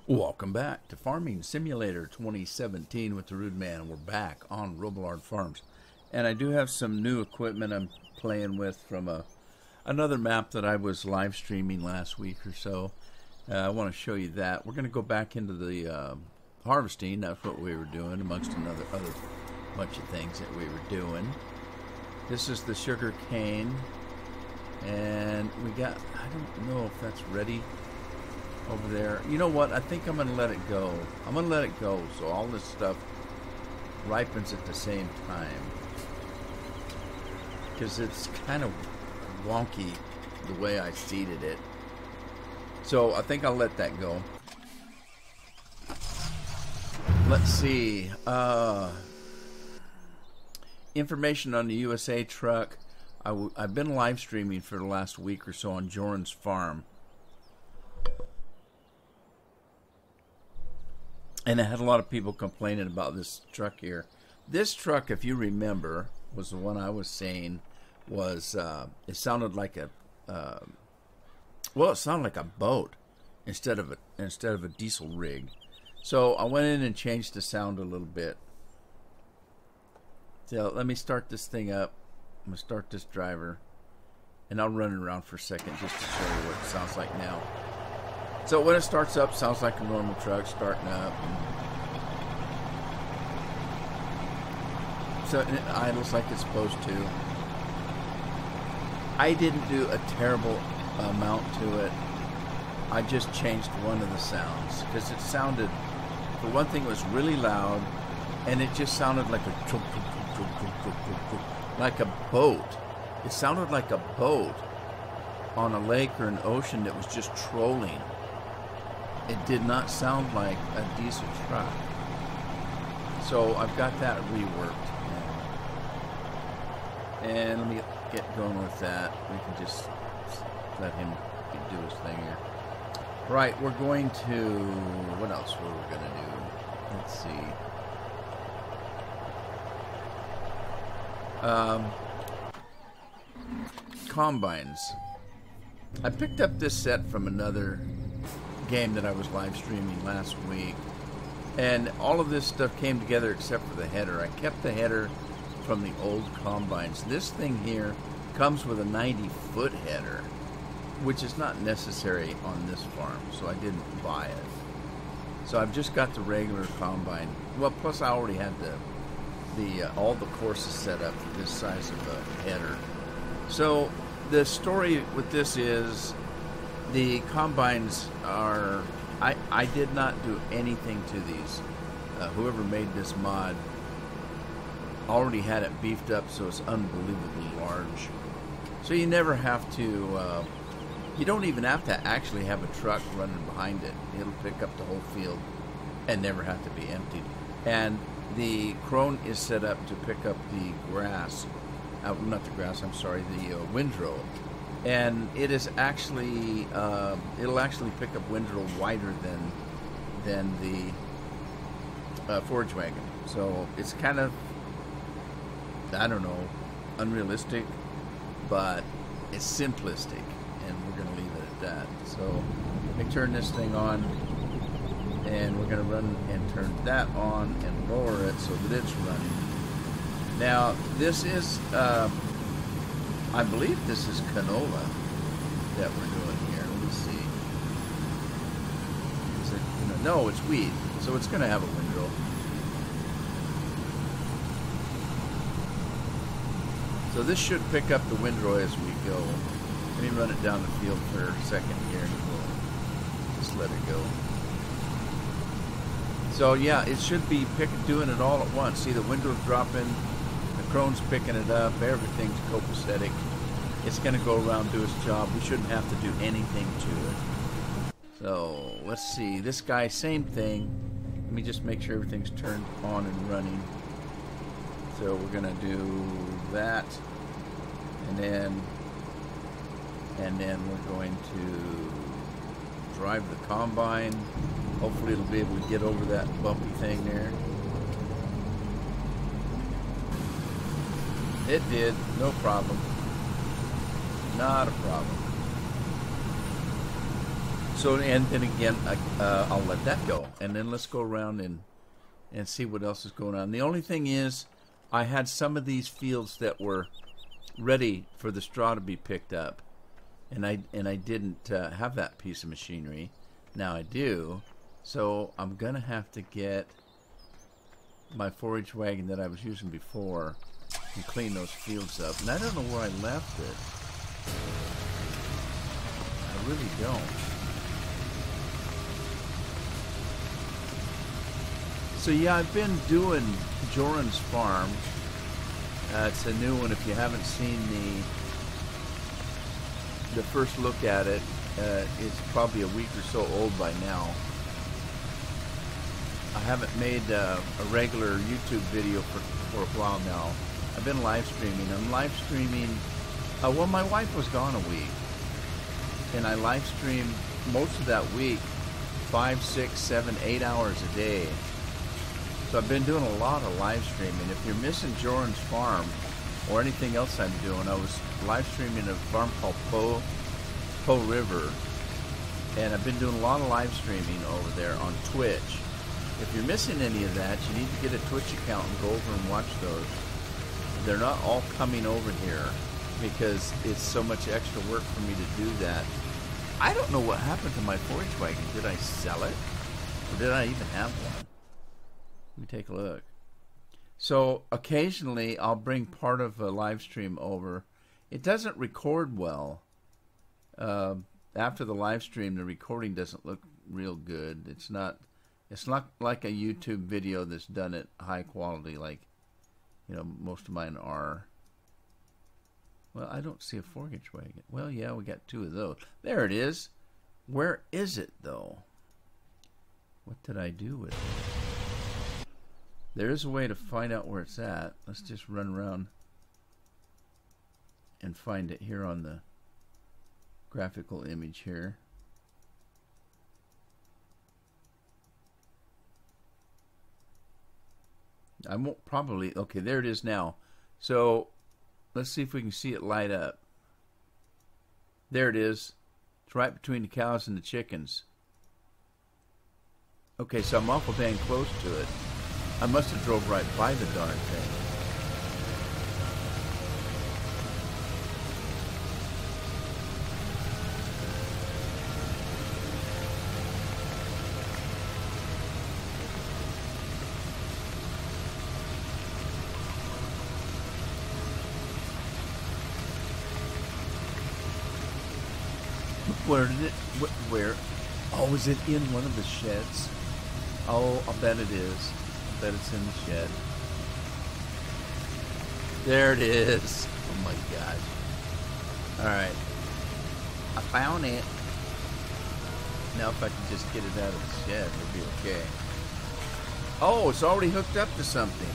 Welcome back to Farming Simulator 2017 with the Rude Man. We're back on Robillard Farms. And I do have some new equipment I'm playing with from another map that I was live streaming last week or so. I want to show you that. We're going to go back into the harvesting. That's what we were doing, amongst other bunch of things that we were doing. This is the sugar cane. And we got, I don't know if that's ready over there. You know what? I think I'm going to let it go. I'm going to let it go so all this stuff ripens at the same time. Because it's kind of wonky the way I seeded it. So I think I'll let that go. Let's see. Information on the USA truck. I've been live streaming for the last week or so on Joran's farm. And I had a lot of people complaining about this truck here. This truck, if you remember, was the one I was saying was, it sounded like a, well, it sounded like a boat instead of a diesel rig. So I went in and changed the sound a little bit. So let me start this thing up. I'm going to start this driver. And I'll run it around for a second just to show you what it sounds like now. So when it starts up, sounds like a normal truck starting up. So it idles like it's supposed to. I didn't do a terrible amount to it. I just changed one of the sounds because it sounded, for one thing, it was really loud, and it just sounded like like a boat. It sounded like a boat on a lake or an ocean that was just trolling. It did not sound like a diesel truck. So I've got that reworked. And let me get going with that. We can just let him do his thing here. Right, we're going to... What else were we going to do? Let's see. Combines. I picked up this set from another game that I was live streaming last week, and all of this stuff came together except for the header. I kept the header from the old combines. This thing here comes with a 90-foot header, which is not necessary on this farm, so I didn't buy it. So I've just got the regular combine. Well, plus I already had all the courses set up for this size of a header. So the story with this is, the combines are, I did not do anything to these. Whoever made this mod already had it beefed up so it's unbelievably large. So you never have to, you don't even have to actually have a truck running behind it. It'll pick up the whole field and never have to be emptied. And the crone is set up to pick up the grass, not the grass, I'm sorry, the windrow. And it is actually, it'll actually pick up windrow wider than the forage wagon. So it's kind of, I don't know, unrealistic, but it's simplistic, and we're going to leave it at that. So let me turn this thing on, and we're going to run and turn that on and lower it so that it's running. Now, this is... I believe this is canola that we're doing here. Let me see. Is it, no, it's wheat. So it's going to have a windrow. So this should pick up the windrow as we go. Let me run it down the field for a second here and we'll just let it go. So yeah, it should be doing it all at once. See, the windrow's dropping. The crone's picking it up. Everything's copacetic. It's going to go around, do its job. We shouldn't have to do anything to it. So let's see. This guy, same thing. Let me just make sure everything's turned on and running. So we're going to do that, and then we're going to drive the combine. Hopefully it'll be able to get over that bumpy thing there. It did, no problem. Not a problem. So, and then again, I'll let that go. And then let's go around and see what else is going on. The only thing is, I had some of these fields that were ready for the straw to be picked up. And I didn't have that piece of machinery. Now I do. So I'm going to have to get my forage wagon that I was using before and clean those fields up. And I don't know where I left it. I really don't. So yeah, I've been doing Joran's Farm. It's a new one. If you haven't seen the first look at it, it's probably a week or so old by now. I haven't made a regular YouTube video for a while now. I've been live streaming. I'm live streaming. Well, my wife was gone a week, and I live streamed most of that week, 5, 6, 7, 8 hours a day. So I've been doing a lot of live streaming. If you're missing Joran's Farm or anything else I'm doing, I was live streaming a farm called Po River, and I've been doing a lot of live streaming over there on Twitch. If you're missing any of that, you need to get a Twitch account and go over and watch those. They're not all coming over here because it's so much extra work for me to do that. I don't know what happened to my forage wagon. Did I sell it? Or did I even have one? Let me take a look. So occasionally I'll bring part of a live stream over. It doesn't record well. After the live stream, the recording doesn't look real good. It's not like a YouTube video that's done at high quality, like most of mine are. Well, I don't see a forage wagon. Well, yeah, we got 2 of those. There it is. Where is it though? What did I do with it? There is a way to find out where it's at. Let's just run around and find it here on the graphical image here. I won't probably... Okay, there it is now. So let's see if we can see it light up. There it is. It's right between the cows and the chickens. Okay, so I'm awful dang close to it. I must have drove right by the darn thing. Where did it? Where? Oh, is it in one of the sheds? Oh, I'll bet it is. That it's in the shed. There it is. Oh my gosh. Alright. I found it. Now if I can just get it out of the shed, it'll be okay. Oh, it's already hooked up to something.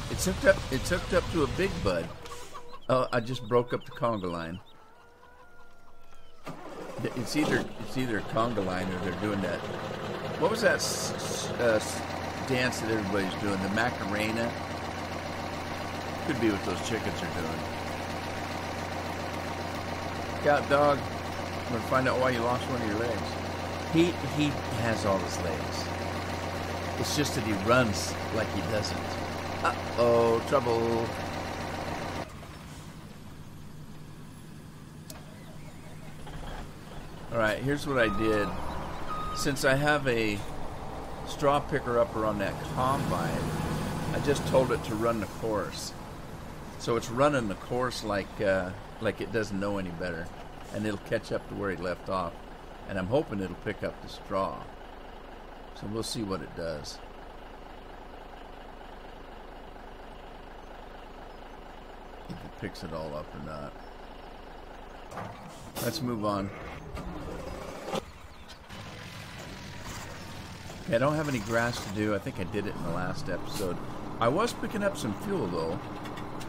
It's hooked up to a big bud. Oh, I just broke up the conga line. It's either a conga line or they're doing that. What was that dance that everybody's doing? The Macarena? Could be what those chickens are doing. Cat dog, I'm going to find out why you lost one of your legs. He has all his legs. It's just that he runs like he doesn't. Uh-oh, trouble. Alright, here's what I did. Since I have a straw picker upper on that combine, I just told it to run the course. So it's running the course like it doesn't know any better, and it'll catch up to where he left off. And I'm hoping it'll pick up the straw. So we'll see what it does. If it picks it all up or not. Let's move on. I don't have any grass to do. I think I did it in the last episode. I was picking up some fuel though.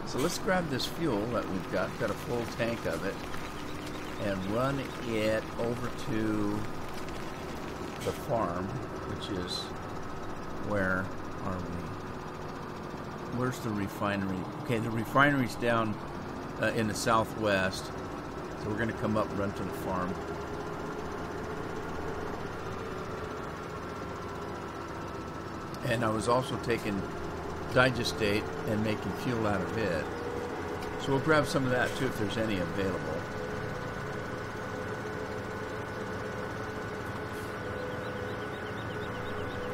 So let's grab this fuel that we've got a full tank of it, and run it over to the farm, which is, where are we? Where's the refinery? Okay, the refinery's down in the southwest. So we're going to come up and run to the farm. and I was also taking digestate and making fuel out of it. So we'll grab some of that too if there's any available.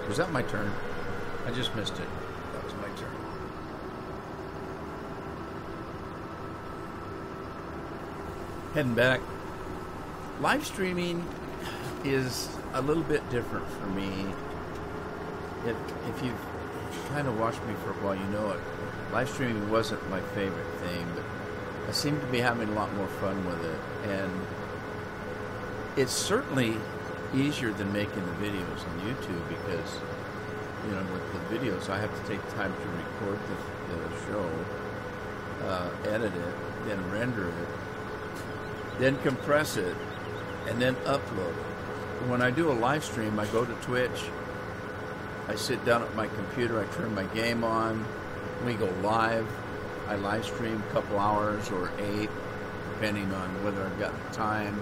Was that my turn? I just missed it. That was my turn. Heading back. Live streaming is a little bit different for me. If you've kind of watched me for a while, you know it. Live streaming wasn't my favorite thing, but I seem to be having a lot more fun with it. And it's certainly easier than making the videos on YouTube because, you know, with the videos, I have to take time to record the show, edit it, then render it, then compress it, and then upload it. When I do a live stream, I go to Twitch, I sit down at my computer, I turn my game on, we go live, I live stream a couple hours or 8, depending on whether I've got the time.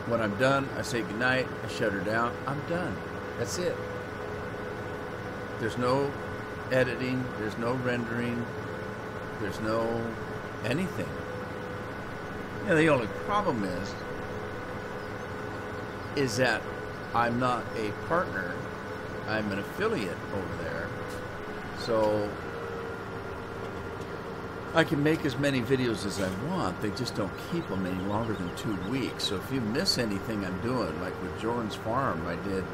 When I'm done, I say goodnight, I shut her down, I'm done. That's it. There's no editing, there's no rendering, there's no anything. You know, the only problem is that I'm not a partner, I'm an affiliate over there. So I can make as many videos as I want, they just don't keep them any longer than 2 weeks. So if you miss anything I'm doing, like with Joran's Farm, I did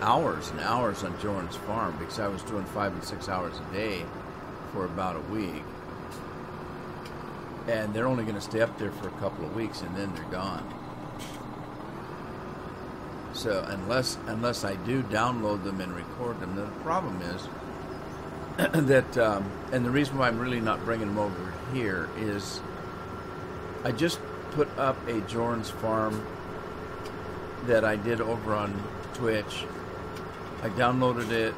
hours and hours on Joran's Farm because I was doing 5 and 6 hours a day for about a week. And they're only going to stay up there for a couple of weeks and then they're gone. So unless I do download them and record them, the problem is that, and the reason why I'm really not bringing them over here is I just put up a Joran's Farm that I did over on Twitch. I downloaded it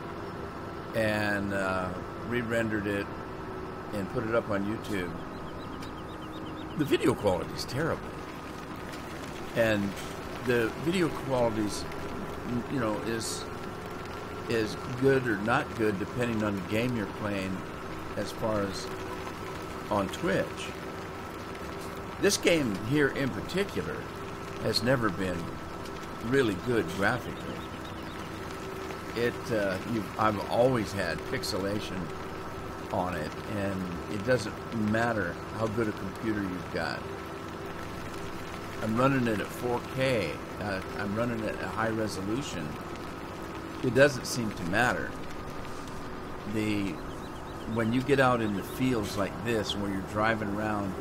and re-rendered it and put it up on YouTube. The video quality is terrible. And the video quality's, you know, is good or not good depending on the game you're playing as far as on Twitch. This game here in particular has never been really good graphically. I've always had pixelation on it, and it doesn't matter how good a computer you've got. I'm running it at 4K. I'm running it at high resolution. It doesn't seem to matter. When you get out in the fields like this, where you're driving around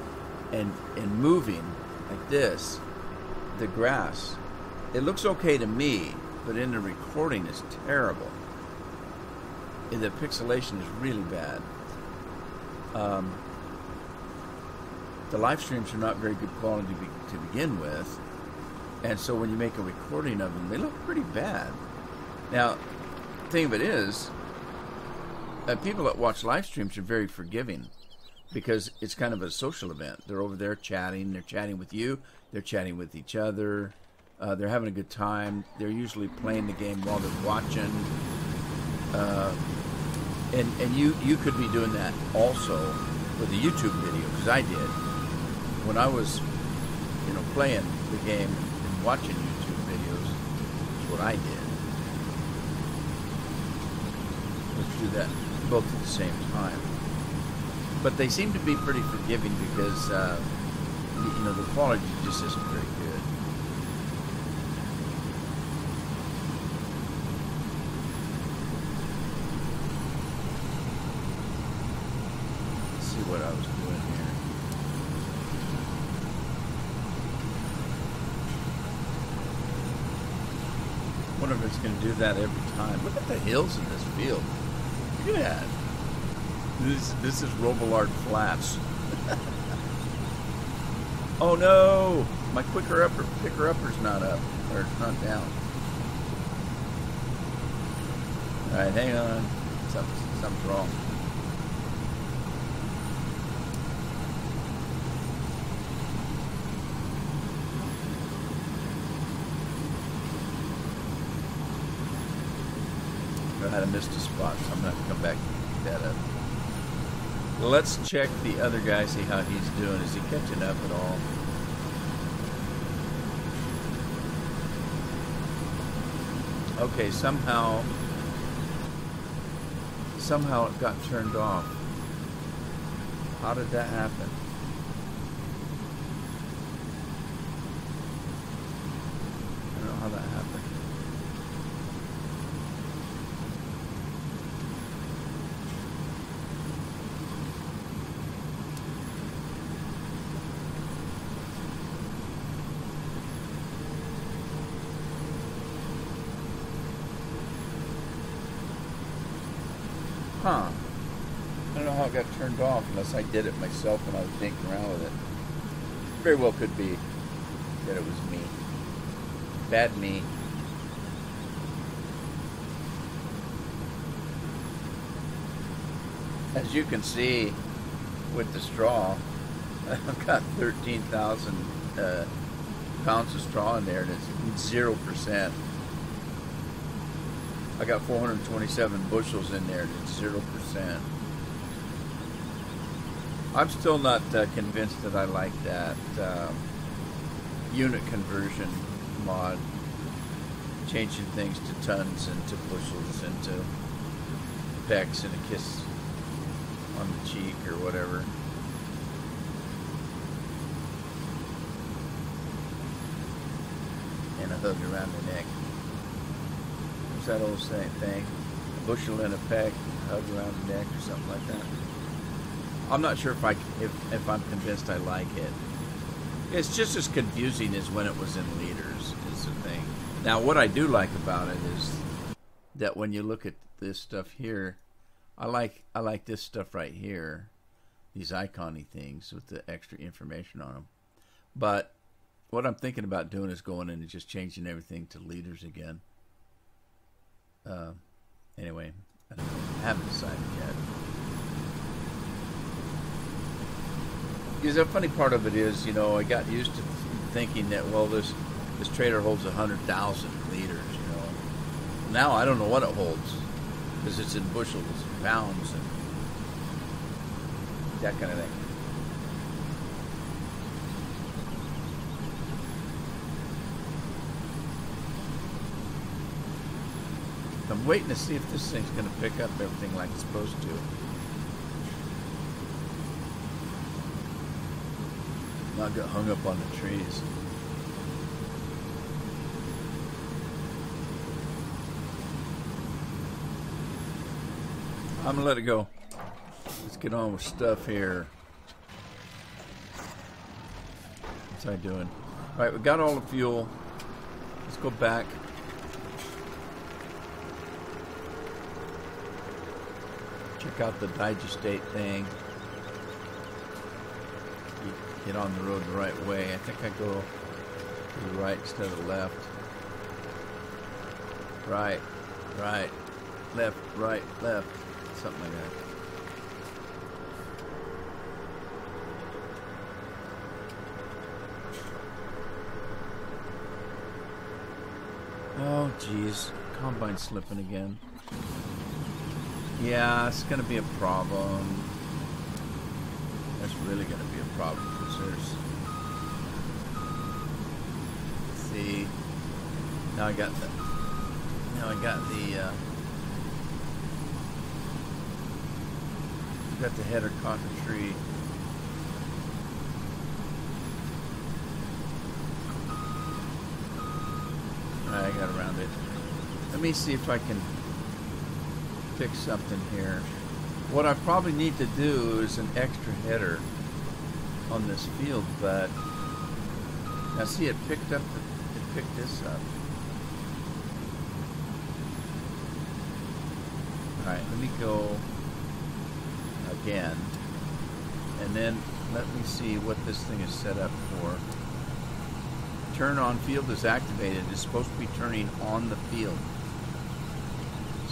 and moving like this, the grass, it looks okay to me, but in the recording it's terrible. The pixelation is really bad. The live streams are not very good quality to begin with, and so when you make a recording of them, they look pretty bad. Now, the thing of it is, people that watch live streams are very forgiving because it's kind of a social event. They're over there chatting. They're chatting with you. They're chatting with each other. They're having a good time. They're usually playing the game while they're watching. And you could be doing that also with a YouTube video, because I did. When I was, you know, playing the game and watching YouTube videos, that's what I did. Let's do that both at the same time. But they seem to be pretty forgiving because, you know, the quality just isn't very good. Let's see what I was doing here. I wonder if it's going to do that every time. Look at the hills in this field. Look at that. This is Robillard Flats. Oh no! My picker-upper's not up. Or it's not down. Alright, hang on. Something's wrong. have missed a spot, so I'm going to have to come back and pick that up. Let's check the other guy, see how he's doing. Is he catching up at all? Okay, somehow it got turned off. How did that happen? I don't know how that happened. Huh. I don't know how it got turned off unless I did it myself when I was dinking around with it. Very well could be that it was me. Bad me. As you can see with the straw, I've got 13,000 pounds of straw in there and it's 0%. I got 427 bushels in there and it's 0%. I'm still not convinced that I like that unit conversion mod, changing things to tons and to bushels and to pecks and a kiss on the cheek or whatever. And a hug around the neck. What's that old thing? A bushel and a peck, a hug around the neck or something like that. I'm not sure if I'm convinced I like it. It's just as confusing as when it was in liters, is the thing. Now, what I do like about it is that when you look at this stuff here, I like this stuff right here, these icon-y things with the extra information on them. But what I'm thinking about doing is going in and just changing everything to liters again. Anyway, I don't know. I haven't decided yet. Because the funny part of it is, you know, I got used to thinking that, well, this trailer holds 100,000 liters, you know. Now I don't know what it holds, because it's in bushels and pounds and that kind of thing. I'm waiting to see if this thing's going to pick up everything like it's supposed to. Not get hung up on the trees. I'm gonna let it go. Let's get on with stuff here. What's I doing? All right, we got all the fuel. Let's go back. Check out the digestate thing. Get on the road the right way. I think I go to the right instead of the left. Right, left, left. Something like that. Oh, geez. Combine's slipping again. Yeah, it's going to be a problem. That's really going to be a problem because there's... Let's see. Now I got the header caught in the tree. I got around it. Let me see if I can fix something here. What I probably need to do is an extra header on this field, but now see, it picked this up. Alright, let me go again, and then let me see what this thing is set up for. Turn on field is activated. It's supposed to be turning on the field.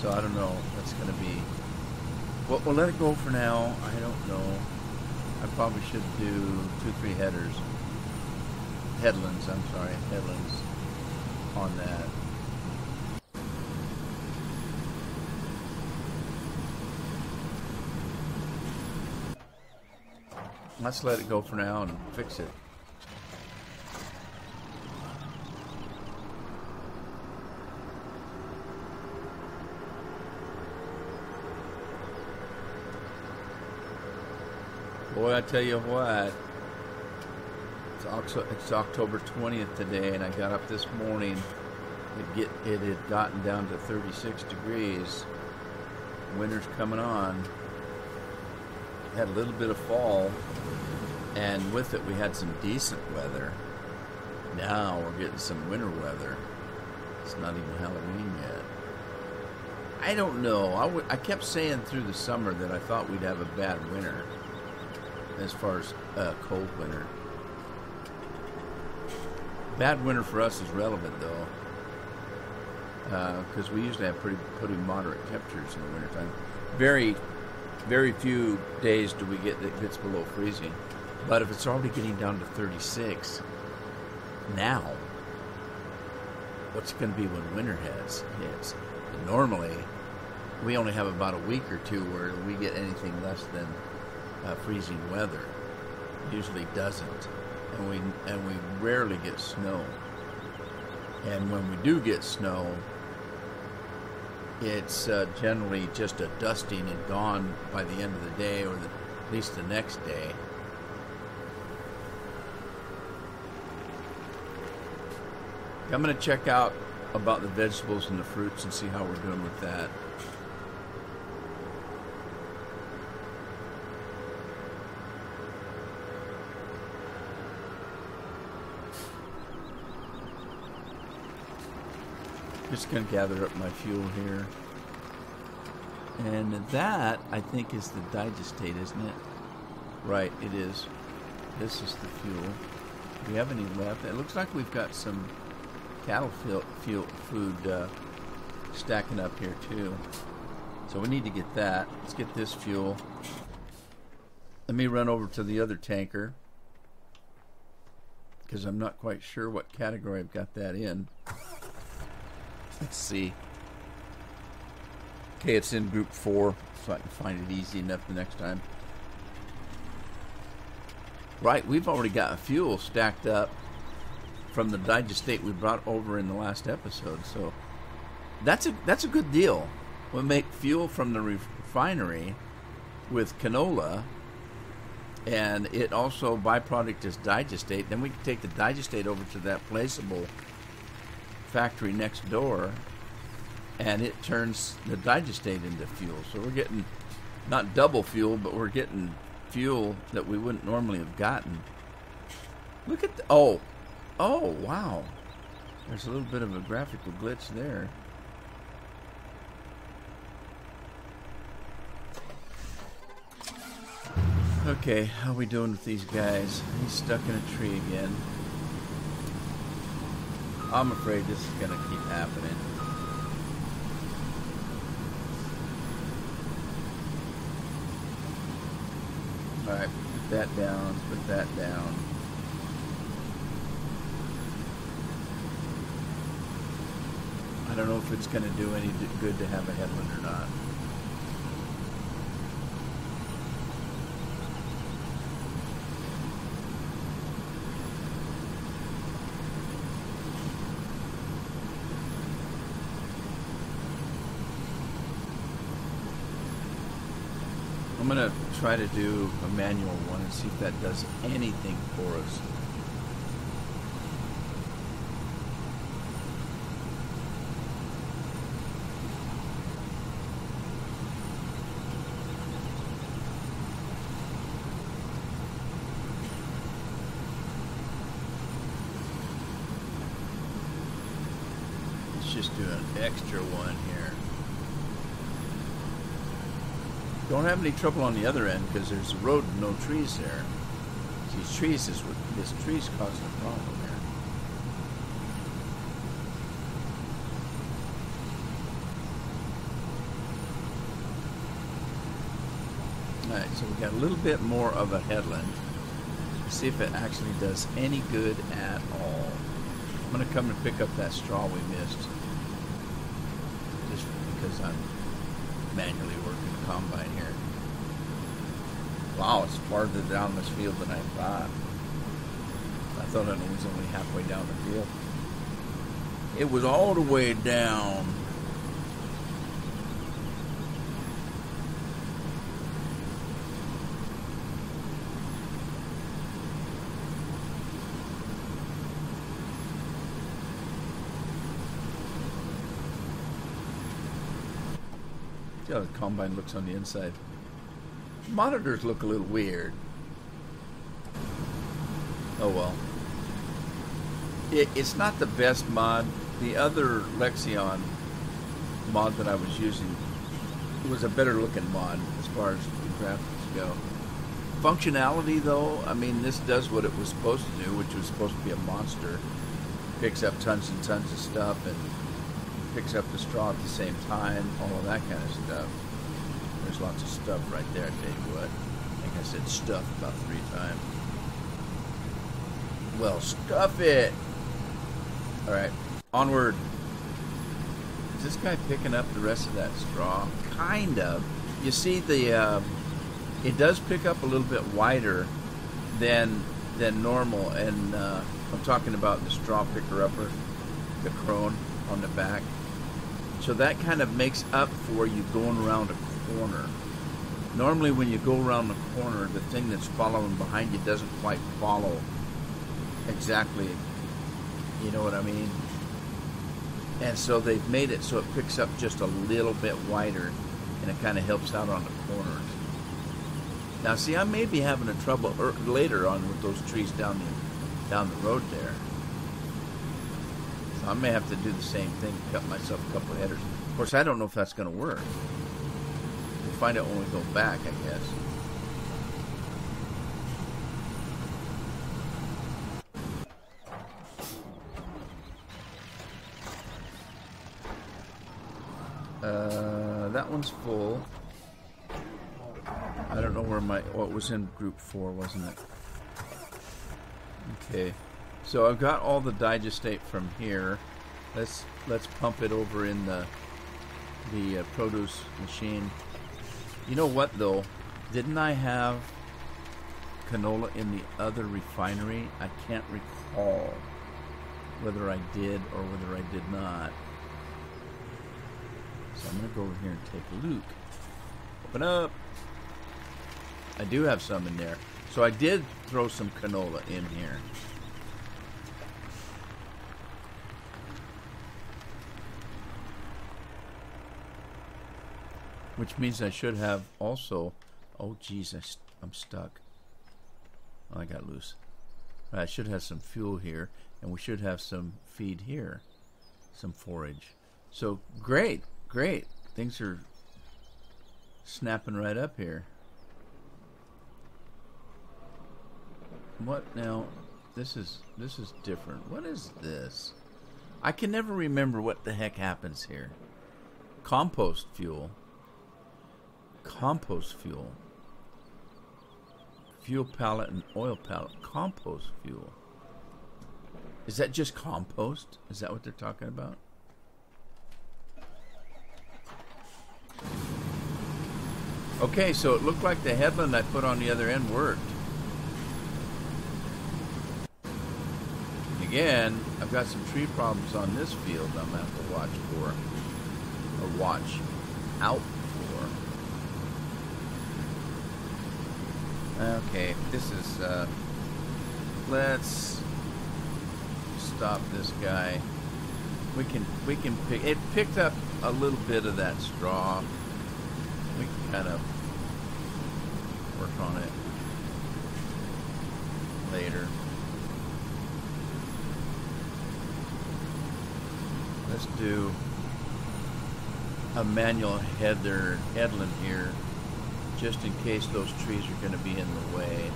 So I don't know. That's going to be... Well, we'll let it go for now. I don't know. I probably should do 2-3 headers. Headlands, I'm sorry. Headlands on that. Let's let it go for now and fix it. Boy, I tell you what, it's October 20th today, and I got up this morning. It had gotten down to 36 degrees. Winter's coming on. Had a little bit of fall, and with it we had some decent weather. Now we're getting some winter weather. It's not even Halloween yet. I don't know. I kept saying through the summer that I thought we'd have a bad winter as far as cold winter. Bad winter for us is relevant though, because we usually have pretty moderate temperatures in the wintertime. Very few days do we get that gets below freezing. But if it's already getting down to 36 now, what's it going to be when winter hits? Normally, we only have about a week or two where we get anything less than freezing weather. It usually doesn't, and we rarely get snow. And when we do get snow, it's generally just a dusting and gone by the end of the day, or at least the next day. I'm going to check out about the vegetables and the fruits and see how we're doing with that. Just going to gather up my fuel here. And that, I think, is the digestate, isn't it? Right, it is. This is the fuel. Do we have any left? It looks like we've got some cattle food stacking up here, too. So we need to get that. Let's get this fuel. Let me run over to the other tanker, because I'm not quite sure what category I've got that in. Let's see. Okay, it's in group 4, so I can find it easy enough the next time. Right, we've already got a fuel stacked up from the digestate we brought over in the last episode, so that's a good deal. We'll make fuel from the refinery with canola, and it also byproduct is digestate. Then we can take the digestate over to that placeable factory next door, and it turns the digestate into fuel. So we're getting not double fuel, but we're getting fuel that we wouldn't normally have gotten. Look at oh wow, there's a little bit of a graphical glitch there. Okay, how are we doing with these guys? He's stuck in a tree again. I'm afraid this is going to keep happening. Alright, put that down, put that down. I don't know if it's going to do any good to have a headland or not. I'm going to try to do a manual one and see if that does anything for us. Let's just do an extra one here. Don't have any trouble on the other end because there's a road and no trees there. These trees is what this tree's causing a problem here. Alright, so we got a little bit more of a headland. Let's see if it actually does any good at all. I'm gonna come and pick up that straw we missed. Just because I'm manually working the combine here. Wow, it's farther down this field than I thought. I thought it was only halfway down the field. It was all the way down. See how the combine looks on the inside. Monitors look a little weird. Oh well. It's not the best mod. The other Lexion mod that I was using was a better looking mod as far as the graphics go. Functionality though, I mean, this does what it was supposed to do, which was supposed to be a monster. Picks up tons and tons of stuff and picks up the straw at the same time, all of that kind of stuff. There's lots of stuff right there, I tell you what. I think I said stuff about 3 times. Well, stuff it! Alright, onward. Is this guy picking up the rest of that straw? Kind of. You see the, it does pick up a little bit wider than normal, and I'm talking about the straw picker-upper, the crone on the back. So that kind of makes up for you going around a corner. Normally when you go around the corner, the thing that's following behind you doesn't quite follow exactly, you know what I mean? And so they've made it so it picks up just a little bit wider, and it kind of helps out on the corners. Now see, I may be having a trouble later on with those trees down the road there. So I may have to do the same thing, cut myself a couple of headers. Of course, I don't know if that's going to work. We'll find out when we go back, I guess. That one's full. I don't know where it was in group 4, wasn't it? Okay. So I've got all the digestate from here. Let's pump it over in the produce machine. You know what though? Didn't I have canola in the other refinery? I can't recall whether I did or whether I did not. So I'm going to go over here and take a look. Open up. I do have some in there. So I did throw some canola in here. Which means I should have also... Oh, geez, I'm stuck. Oh, I got loose. I should have some fuel here, and we should have some feed here. Some forage. So, great, great. Things are snapping right up here. What now? This is different. What is this? I can never remember what the heck happens here. Compost fuel. Compost fuel. Fuel pallet and oil pallet. Compost fuel. Is that just compost? Is that what they're talking about? Okay, so it looked like the headland I put on the other end worked. Again, I've got some tree problems on this field I'm going to have to watch for. Or watch out for. Okay, this is, let's stop this guy. We can pick, it picked up a little bit of that straw. We can kind of work on it later. Let's do a manual headland here, just in case those trees are going to be in the way.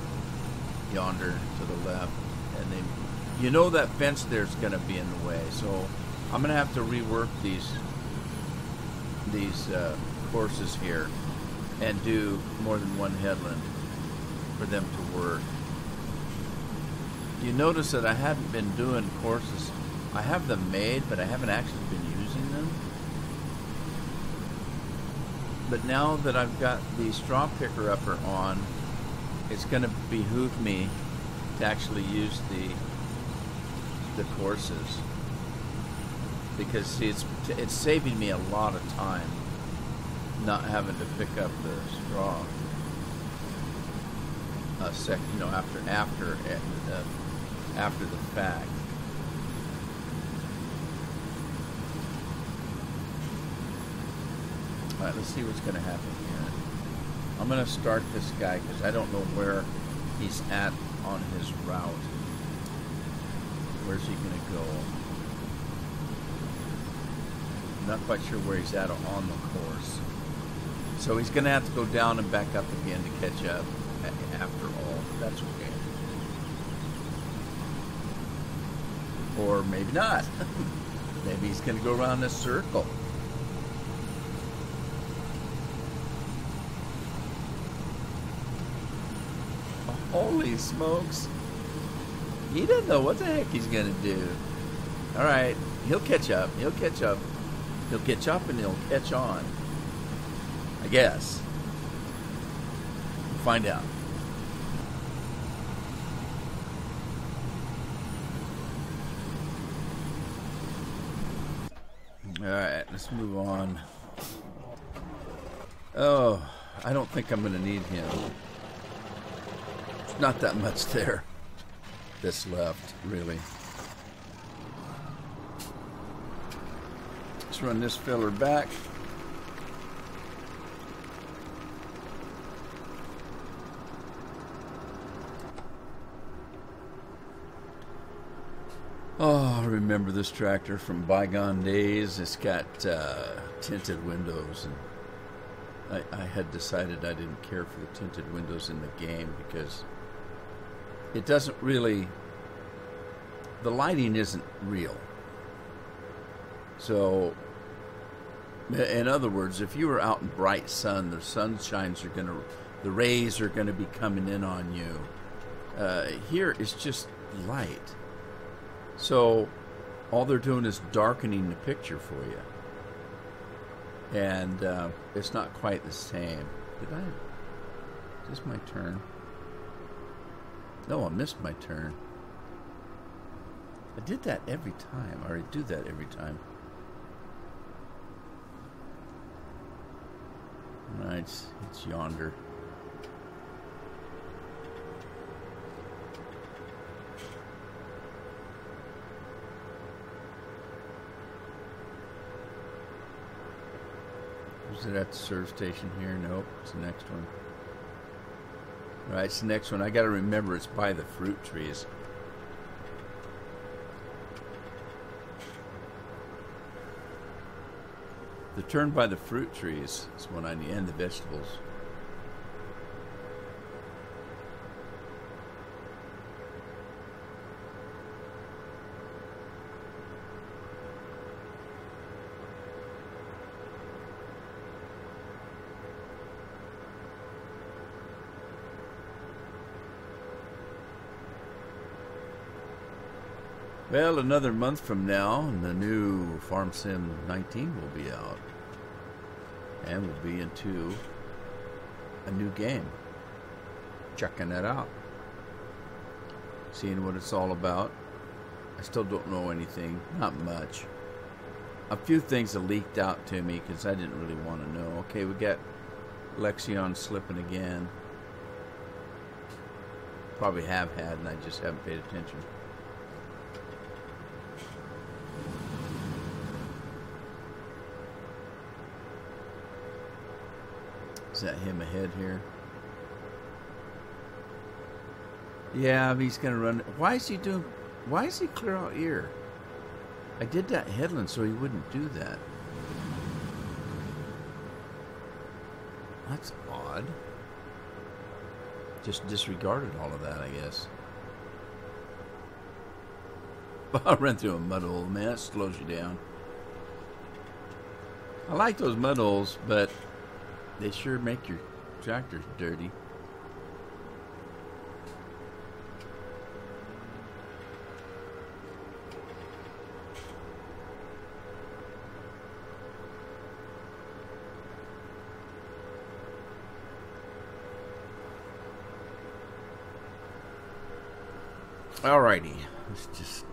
Yonder to the left, and then you know that fence there's going to be in the way. So I'm going to have to rework these courses here and do more than one headland for them to work. You notice that I haven't been doing courses. I have them made, but I haven't actually been using them. But now that I've got the straw picker upper on, it's going to behoove me to actually use the courses, because see, it's saving me a lot of time not having to pick up the straw after the fact. All right, let's see what's going to happen here. I'm going to start this guy because I don't know where he's at on his route. Where's he going to go? I'm not quite sure where he's at on the course. So he's going to have to go down and back up again to catch up after all. That's okay. Or maybe not. Maybe he's going to go around this circle. Holy smokes. He doesn't know what the heck he's going to do. All right. He'll catch up. He'll catch up. He'll catch up and he'll catch on. I guess. We'll find out. All right. Let's move on. Oh, I don't think I'm going to need him. Not that much there that's left, really. Let's run this filler back. Oh, I remember this tractor from bygone days. It's got tinted windows, and I had decided I didn't care for the tinted windows in the game because it doesn't really, the lighting isn't real. So, in other words, if you were out in bright sun, the rays are going to be coming in on you. Here it's just light. So, all they're doing is darkening the picture for you. And it's not quite the same. Is this my turn? No, I missed my turn. I did that every time, or I do that every time. Alright, it's yonder. Is it at the serve station here? Nope, it's the next one. Right, it's the next one. I gotta remember it's by the fruit trees. The turn by the fruit trees is when I need, and the vegetables. Well, another month from now, and the new Farm Sim 19 will be out. And we'll be into a new game. Checking it out. Seeing what it's all about. I still don't know anything. Not much. A few things have leaked out to me because I didn't really want to know. Okay, we got Lexion slipping again. Probably have had, and I just haven't paid attention. Is that him ahead here? Yeah, he's gonna run. Why is he clear out here? I did that headland so he wouldn't do that. That's odd. Just disregarded all of that, I guess. I ran through a mud hole, man. That slows you down. I like those mud holes, but they sure make your tractors dirty. Alrighty, let's just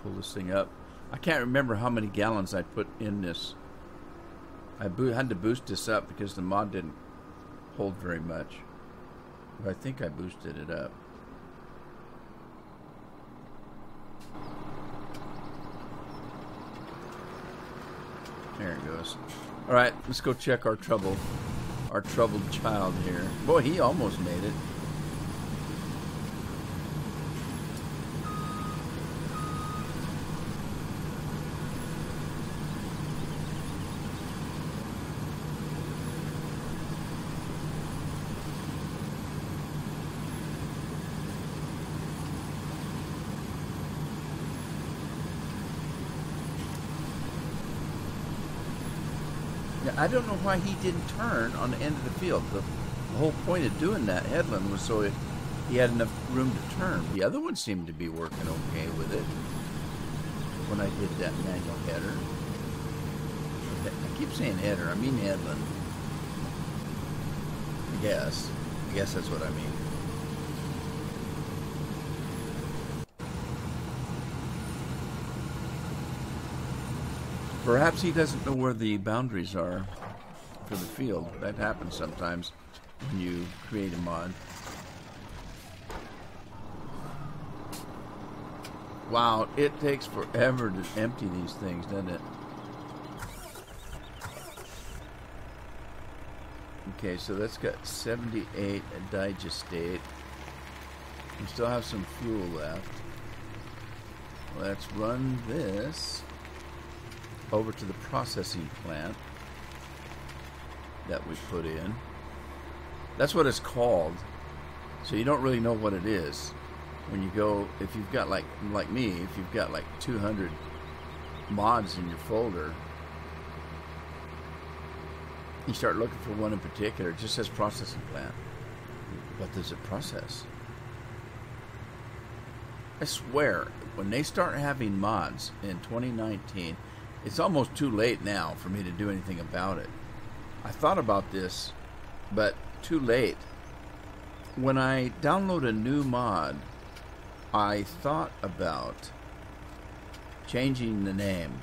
pull this thing up. I can't remember how many gallons I put in this. I had to boost this up because the mod didn't hold very much. But I think I boosted it up. There it goes. Alright, let's go check our troubled child here. Boy, he almost made it. I don't know why he didn't turn on the end of the field. The whole point of doing that headland was so he had enough room to turn. The other one seemed to be working okay with it when I did that manual header. I keep saying header, I mean headland. I guess that's what I mean. Perhaps he doesn't know where the boundaries are for the field. That happens sometimes when you create a mod. Wow, it takes forever to empty these things, doesn't it? Okay, so that's got 78 digestate. We still have some fuel left. Let's run this over to the processing plant that we put in. That's what it's called. So you don't really know what it is when you go, if you've got like me, if you've got like 200 mods in your folder, you start looking for one in particular. It just says processing plant. What does it process? I swear, when they start having mods in 2019, it's almost too late now for me to do anything about it. I thought about this, but too late. When I download a new mod, I thought about changing the name,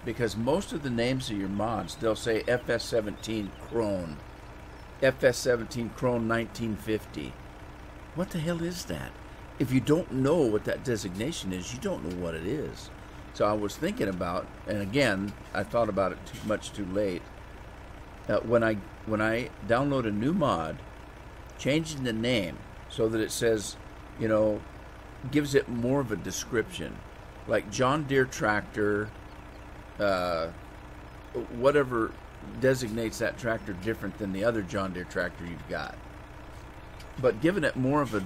because most of the names of your mods, they'll say FS17 Crone, FS17 Crone 1950. What the hell is that? If you don't know what that designation is, you don't know what it is. So I was thinking about, and again, I thought about it too late. When I download a new mod, changing the name so that it says, you know, gives it more of a description, like John Deere tractor, whatever designates that tractor different than the other John Deere tractor you've got, but giving it more of a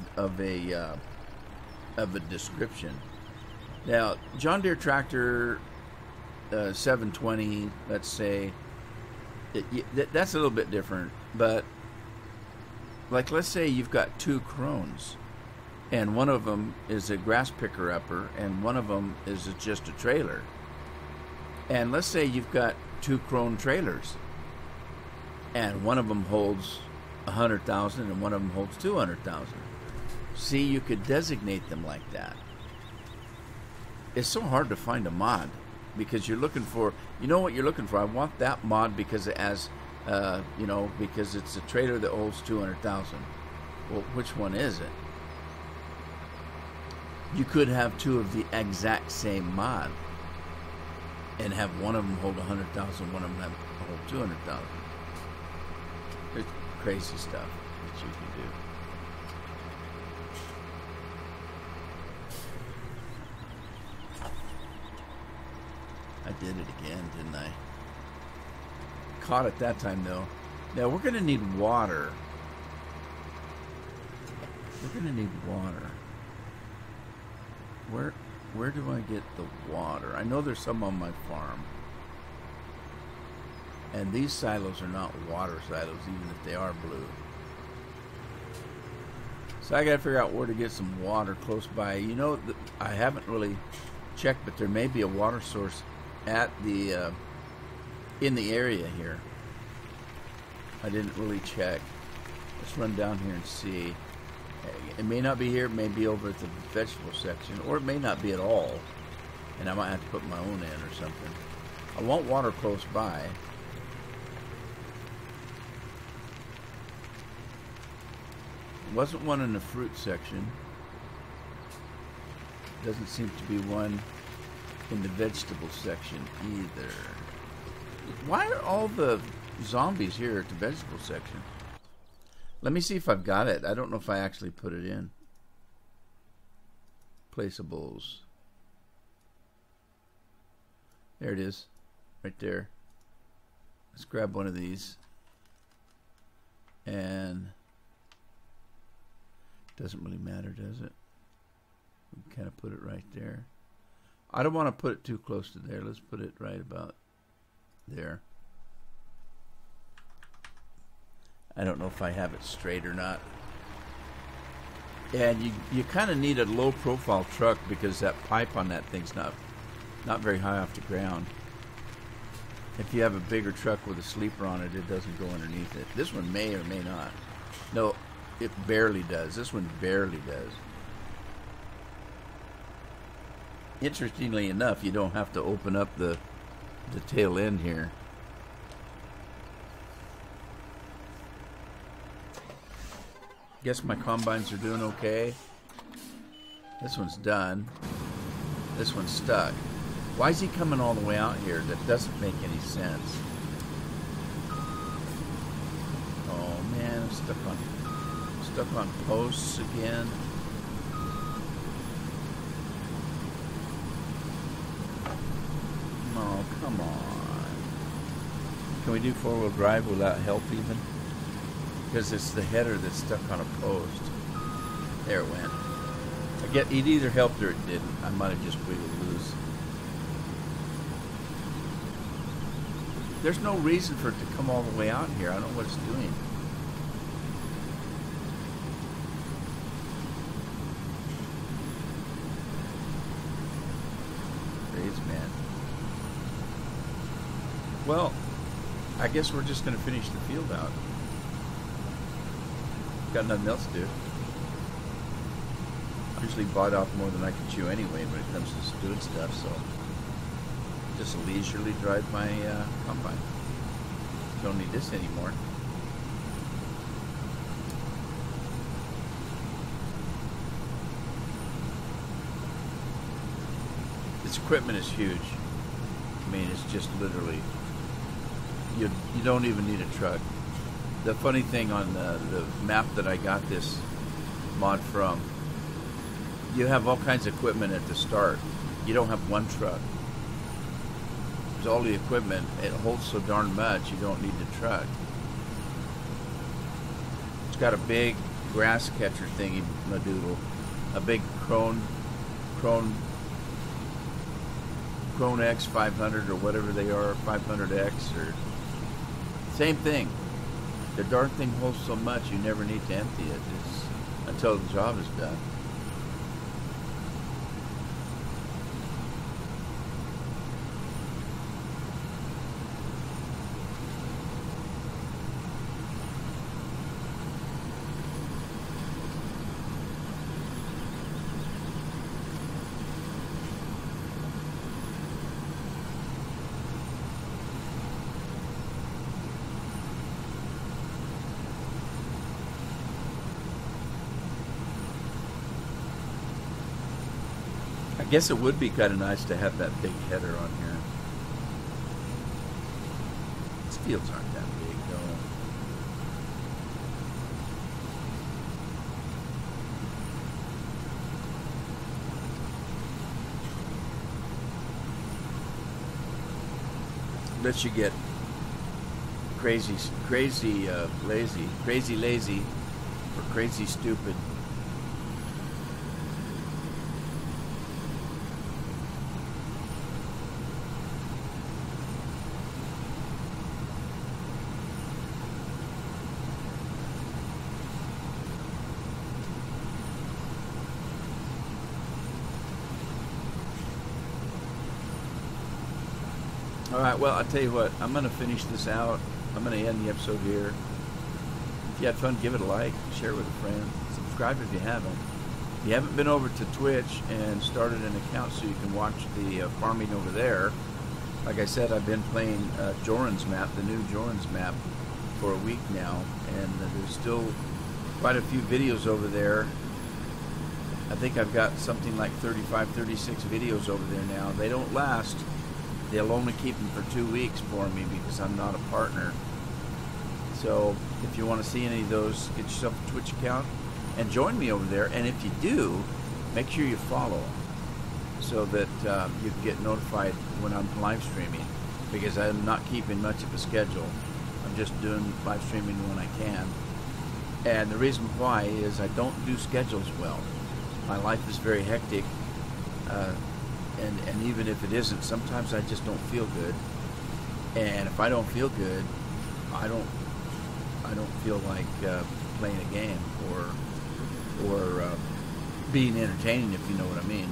description. Now, John Deere tractor 720, let's say, that's a little bit different. But, like, let's say you've got two Crones, and one of them is a grass picker upper, and one of them is just a trailer. And let's say you've got two Crone trailers, and one of them holds 100,000, and one of them holds 200,000. See, you could designate them like that. It's so hard to find a mod because you're looking for, you know what you're looking for. I want that mod because it has, you know, because it's a trailer that holds 200,000. Well, which one is it? You could have two of the exact same mod and have one of them hold 100,000, one of them hold 200,000. It's crazy stuff that you can do. I did it again, didn't I? Caught it that time, though. Now, we're going to need water. We're going to need water. Where do I get the water? I know there's some on my farm. And these silos are not water silos, even if they are blue. So I got to figure out where to get some water close by. You know, I haven't really checked, but there may be a water source at the in the area here. I didn't really check. Let's run down here and see. It may not be here, it may be over at the vegetable section, or it may not be at all. And I might have to put my own in or something. I want water close by. Wasn't one in the fruit section. Doesn't seem to be one in the vegetable section either. Why are all the zombies here at the vegetable section? Let me see if I've got it. I don't know if I actually put it in. Placeables. There it is. Right there. Let's grab one of these. And doesn't really matter, does it? We kind of put it right there. I don't want to put it too close to there. Let's put it right about there. I don't know if I have it straight or not. And you kind of need a low profile truck because that pipe on that thing's not very high off the ground. If you have a bigger truck with a sleeper on it, it doesn't go underneath it. This one may or may not. No, it barely does. This one barely does. Interestingly enough, you don't have to open up the tail end here. Guess my combines are doing okay. This one's done. This one's stuck. Why is he coming all the way out here? That doesn't make any sense. Oh man, I'm stuck on posts again. Oh, come on. Can we do four-wheel drive without help even? Because it's the header that's stuck on a post. There it went. It either helped or it didn't. I might have just wiggled loose. There's no reason for it to come all the way out here. I don't know what it's doing. Crazy, man. Well, I guess we're just going to finish the field out. Got nothing else to do. I usually bite off more than I can chew anyway when it comes to doing stuff, so just leisurely drive my combine. Don't need this anymore. This equipment is huge. I mean, it's just literally, you don't even need a truck. The funny thing on the map that I got this mod from, you have all kinds of equipment at the start. You don't have one truck. There's all the equipment. It holds so darn much, you don't need the truck. It's got a big grass catcher thingy, madoodle. A big Krone X 500 or whatever they are, 500X or same thing. The darn thing holds so much you never need to empty it until the job is done. I guess it would be kind of nice to have that big header on here. These fields aren't that big, though. Let you get crazy lazy, or crazy stupid. Alright, well, I'll tell you what, I'm going to finish this out. I'm going to end the episode here. If you had fun, give it a like, share it with a friend, subscribe. subscribe if you haven't. If you haven't been over to Twitch and started an account so you can watch the farming over there, like I said, I've been playing Joran's map, the new Joran's map, for a week now, and there's still quite a few videos over there. I think I've got something like 35, 36 videos over there now. They don't last. They'll only keep them for 2 weeks for me because I'm not a partner. So if you want to see any of those, get yourself a Twitch account and join me over there. And if you do, make sure you follow so that you can get notified when I'm live streaming, because I'm not keeping much of a schedule. I'm just doing live streaming when I can. And the reason why is I don't do schedules well. My life is very hectic, and even if it isn't, sometimes I just don't feel good. And if I don't feel good, I don't feel like playing a game or being entertaining, if you know what I mean.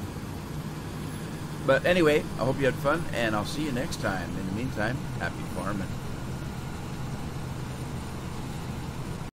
But anyway, I hope you had fun, and I'll see you next time. In the meantime, happy farming.